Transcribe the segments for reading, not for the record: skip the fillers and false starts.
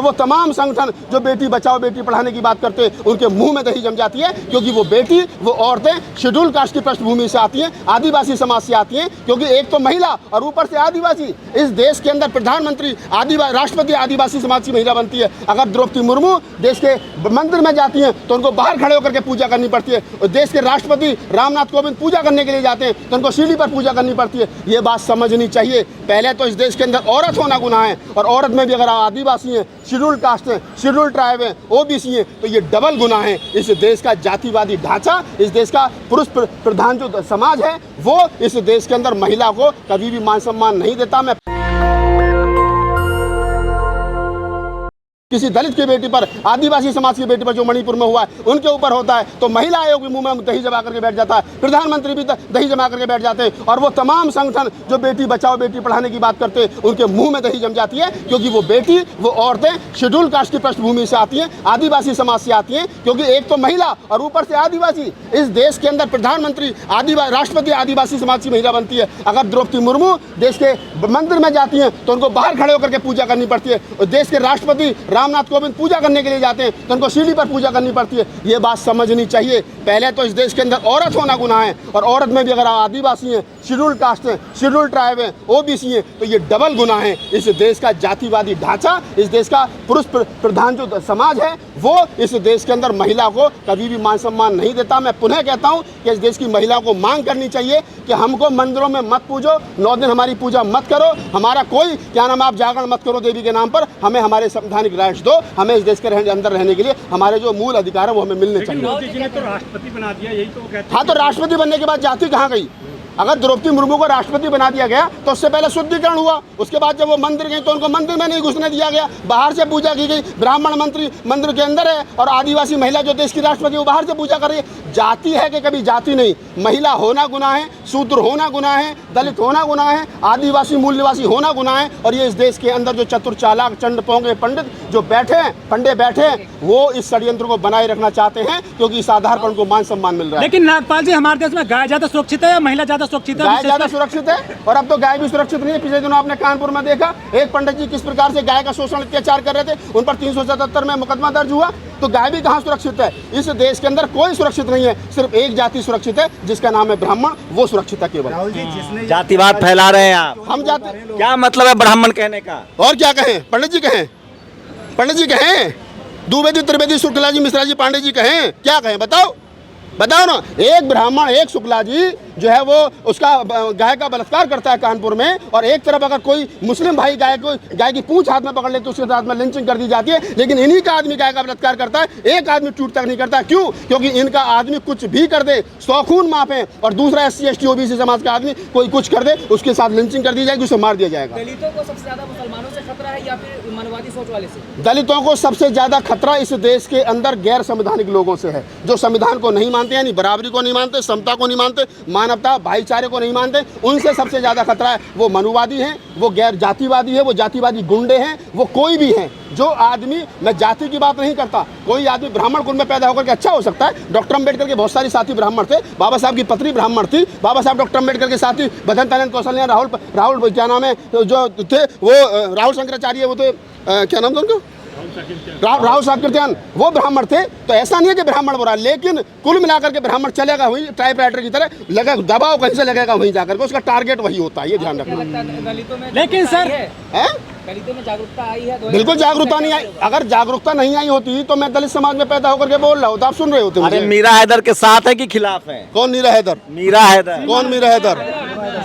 वो तमाम संगठन जो बेटी बचाओ बेटी पढ़ाने की बात करते हैं उनके मुंह में दही जम जाती है, क्योंकि वो बेटी वो औरतें शेड्यूल कास्ट की पृष्ठभूमि से आती हैं, आदिवासी समाज से आती हैं, क्योंकि एक तो महिला और ऊपर से आदिवासी। इस देश के अंदर प्रधानमंत्री राष्ट्रपति आदिवासी समाज की महिला बनती है। अगर द्रौपदी मुर्मू देश के मंदिर में जाती हैं तो उनको बाहर खड़े होकर के पूजा करनी पड़ती है, और देश के राष्ट्रपति रामनाथ कोविंद पूजा करने के लिए जाते हैं तो उनको सीढ़ी पर पूजा करनी पड़ती है। ये बात समझनी चाहिए। पहले तो इस देश के अंदर औरत होना गुनाह है, और औरत में भी अगर आदिवासी हैं, शेड्यूल कास्ट हैं, शेड्यूल ट्राइब हैं, ओबीसी हैं, तो ये डबल गुनाह है। इस देश का जातिवादी ढांचा, इस देश का पुरुष प्रधान जो समाज है, वो इस देश के अंदर महिला को कभी भी मान सम्मान नहीं देता। मैं किसी दलित की बेटी पर, आदिवासी समाज की बेटी पर जो मणिपुर में हुआ है उनके ऊपर होता है तो महिला आयोग के मुंह में दही जमा करके बैठ जाता है, प्रधानमंत्री भी दही जमा करके बैठ जाते हैं, और वो तमाम संगठन जो बेटी बचाओ बेटी पढ़ाने की बात करते हैं उनके मुंह में दही जम जाती है, क्योंकि वो बेटी वो औरतें शेड्यूल कास्ट की पृष्ठभूमि से आती हैं, आदिवासी समाज से आती हैं, क्योंकि एक तो महिला और ऊपर से आदिवासी। इस देश के अंदर प्रधानमंत्री राष्ट्रपति आदिवासी समाज की महिला बनती है। अगर द्रौपदी मुर्मू देश के मंदिर में जाती हैं तो उनको बाहर खड़े होकर के पूजा करनी पड़ती है, और देश के राष्ट्रपति रामनाथ कोविंद पूजा करने के लिए जाते हैं तो उनको सीढ़ी पर पूजा करनी पड़ती है। ये बात समझनी चाहिए। पहले तो इस देश के अंदर औरत होना गुनाह है, और औरत में भी अगर आदिवासी हैं, शेड्यूल कास्ट हैं, शेड्यूल ट्राइब हैं, ओबीसी हैं, तो ये डबल गुनाह है। इस देश का जातिवादी ढांचा, इस देश का पुरुष प्रधान जो समाज है, वो इस देश के अंदर महिला को कभी भी मान सम्मान नहीं देता। मैं पुनः कहता हूँ कि इस देश की महिला को मांग करनी चाहिए कि हमको मंदिरों में मत पूजो, 9 दिन हमारी पूजा मत करो, हमारा कोई क्या नाम आप जागरण मत करो देवी के नाम पर, हमें हमारे संवैधानिक राइट्स दो, हमें इस देश के अंदर रहने के लिए हमारे जो मूल अधिकार है वो हमें मिलने चाहिए। मोदी जी ने तो राष्ट्रपति बना दिया, यही तो कहते हैं। हाँ, तो राष्ट्रपति बनने के बाद जाति कहाँ गई? अगर द्रौपदी मुर्मू को राष्ट्रपति बना दिया गया तो उससे पहले शुद्धिकरण हुआ, उसके बाद जब वो मंदिर गई तो उनको मंदिर में नहीं घुसने दिया गया, बाहर से पूजा की गई। ब्राह्मण मंत्री मंदिर के अंदर है और आदिवासी महिला जो देश की राष्ट्रपति वो बाहर से पूजा कर रही है। जाति है कि कभी जाति नहीं। महिला होना गुनाह है, शूद्र होना गुनाह है, दलित होना गुनाह है, आदिवासी मूल निवासी होना गुनाह है। और ये इस देश के अंदर जो चतुर चालाक चंड पोंगे पंडित जो बैठे हैं, पंडे बैठे हैं, वो इस षड्यंत्र को बनाए रखना चाहते हैं, क्योंकि इस आधार पर उनको मान सम्मान मिल रहा है। लेकिन नागपाल जी, हमारे देश में गाय ज्यादा सुरक्षित है या महिला ज्यादा सुरक्षित है? गाय ज्यादा सुरक्षित है, और अब तो गाय भी सुरक्षित नहीं है। पिछले दिनों आपने कानपुर में देखा एक पंडित जी किस प्रकार से गाय का शोषण अत्याचार कर रहे थे, उन पर 377 में मुकदमा दर्ज हुआ। तो गाय भी कहाँ सुरक्षित है? इस देश के अंदर कोई सुरक्षित नहीं है, सिर्फ एक जाति सुरक्षित है जिसका नाम है ब्राह्मण, वो सुरक्षित है केवल। जातिवाद फैला रहे हैं आप। हम जाति क्या मतलब है ब्राह्मण कहने का? और क्या कहें? पंडित जी कहें, पंडित जी कहें, द्विवेदी त्रिवेदी शुक्ला जी मिश्रा जी पांडे जी कहें, क्या कहें? बताओ बताओ ना। एक ब्राह्मण एक शुक्ला जी जो है वो उसका गाय का बलात्कार करता है कानपुर में, और एक तरफ अगर कोई मुस्लिम भाई गाय की पूंछ हाथ में पकड़ ले तो उसके साथ में लिंचिंग कर दी जाती है। लेकिन इन्हीं का आदमी गाय का बलात्कार करता है, एक आदमी टूट तक नहीं करता। क्यों? क्योंकि इनका आदमी कुछ भी कर दे 100 खून माफे, और दूसरा SC ST OBC समाज का आदमी कोई कुछ कर दे उसके साथ लिंचिंग कर दी जाएगी, उसे मार दिया जाएगा। दलितों को सबसे ज्यादा मुसलमानों से खतरा है या फिर मनवादी सोच वाले से? दलितों को सबसे ज्यादा खतरा इस देश के अंदर गैर संवैधानिक लोगों से है, जो संविधान को नहीं मानते, यानी बराबरी को नहीं मानते, समता को नहीं मानते, मानवता भाईचारे को नहीं मानते। उनसे सबसे ज्यादा खतरा है। वो मनुवादी हैं, वो गैर जातिवादी है, वो जातिवादी गुंडे हैं, वो कोई भी हैं। जो आदमी, मैं जाति की बात नहीं करता, कोई आदमी ब्राह्मण कुल में पैदा होकर के अच्छा हो सकता है। डॉक्टर अम्बेडकर के बहुत सारे साथी ब्राह्मण थे, बाबा साहब की पत्नी ब्राह्मण थी, बाबा साहब डॉक्टर अम्बेडकर के साथी भजन तानंद कौशल्या, राहुल क्या नाम है जो थे वो राहुल शंकराचार्य, वो थे क्या नाम था उनका, राहुल साकृत्यान, वो ब्राह्मण थे। तो ऐसा नहीं है कि ब्राह्मण बुरा, लेकिन कुल मिलाकर के ब्राह्मण चलेगा वही टाइपराइटर की तरह, लगा दबाव कहीं से लगेगा वहीं जाकर के, उसका टारगेट वही होता है। ये ध्यान रखना। लेकिन सर दलितों में जागरूकता आई है? बिल्कुल जागरूकता नहीं आई। अगर जागरूकता नहीं आई होती तो मैं दलित समाज में पैदा होकर के बोल रहा हूँ, तो आप सुन रहे होते। अरे मीरा हैदर के साथ है कि खिलाफ है? कौन मीरा हैदर? मीरा हैदर कौन मीरा हैदर?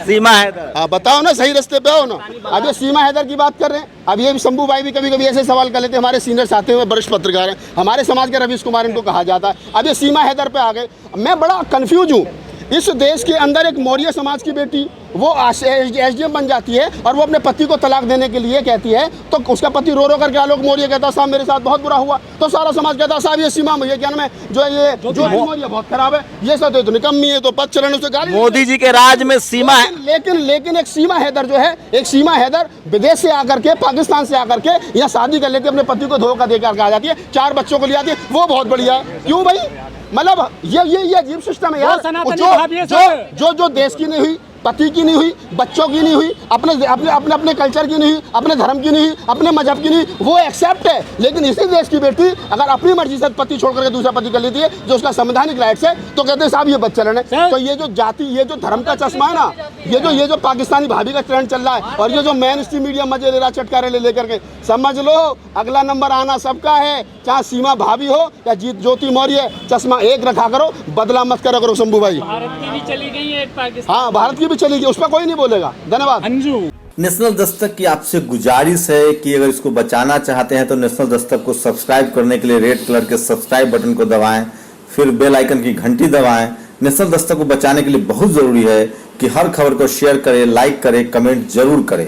सीमा हैदर। हाँ बताओ ना, सही रास्ते पे आओ ना। अब ये सीमा हैदर की बात कर रहे हैं। अब ये शंभू भाई भी कभी कभी ऐसे सवाल कर लेते हैं, हमारे सीनियर साथी हैं, वरिष्ठ पत्रकार हैं, हमारे समाज के रवीश कुमार इनको कहा जाता है। अब ये सीमा हैदर पे आ गए। मैं बड़ा कंफ्यूज हूँ। इस देश के अंदर एक मौर्य समाज की बेटी वो SDM बन जाती है, और वो अपने पति को तलाक देने के लिए कहती है, तो उसका पति रो रो करके आलोक मौर्य कहता है साहब मेरे साथ बहुत बुरा हुआ, तो सारा समाज कहता है साहब ये सीमा ये क्या नाम है जो मौर्य बहुत खराब है, ये सब तो निकम्मी है, तो पद चलन उसे गाली। मोदी जी के राज में सीमा है। लेकिन एक सीमा हैदर जो है, एक सीमा हैदर विदेश से आकर के, पाकिस्तान से आकर के यहाँ शादी कर लेके अपने पति को धोखा देकर आ जाती है, 4 बच्चों को ले आती है, वो बहुत बढ़िया है। क्यों भाई? मतलब ये अजीब सिस्टम है यार। जो देश की नहीं हुई, पति की नहीं हुई, बच्चों की नहीं हुई, अपने अपने अपने अपने कल्चर की नहीं हुई, अपने धर्म की नहीं हुई, अपने मजहब की नहीं, वो एक्सेप्ट है। लेकिन इसी देश की बेटी अगर अपनी मर्जी से पति छोड़ करके दूसरा पति कर लेती है जो उसका संवैधानिक राइट्स है, तो कहते हैं साहब ये बदचलन है। तो ये जो जाति, ये जो धर्म का चश्मा है ना, ये जो पाकिस्तानी भाभी का ट्रेंड चल रहा है और ये जो मेन स्ट्रीम मीडिया मजे ले रहा है चटकारे ले लेकर के, समझ लो अगला नंबर आना सबका है। चाहे सीमा भाभी हो या जीत ज्योति मौर्य, चश्मा एक रखा करो, बदला मत करो करो शंभू भाई। भारत की भी चली गई है एक पाकिस्तान। हाँ, भारत की भी चलेगी, उस पर कोई नहीं बोलेगा। धन्यवाद। अंजू नेशनल दस्तक की आपसे गुजारिश है कि अगर इसको बचाना चाहते हैं तो नेशनल दस्तक को सब्सक्राइब करने के लिए रेड कलर के सब्सक्राइब बटन को दबाएं, फिर बेल आइकन की घंटी दबाएं। नेशनल दस्तक को बचाने के लिए बहुत जरूरी है कि हर खबर को शेयर करें, लाइक करें, कमेंट जरूर करें।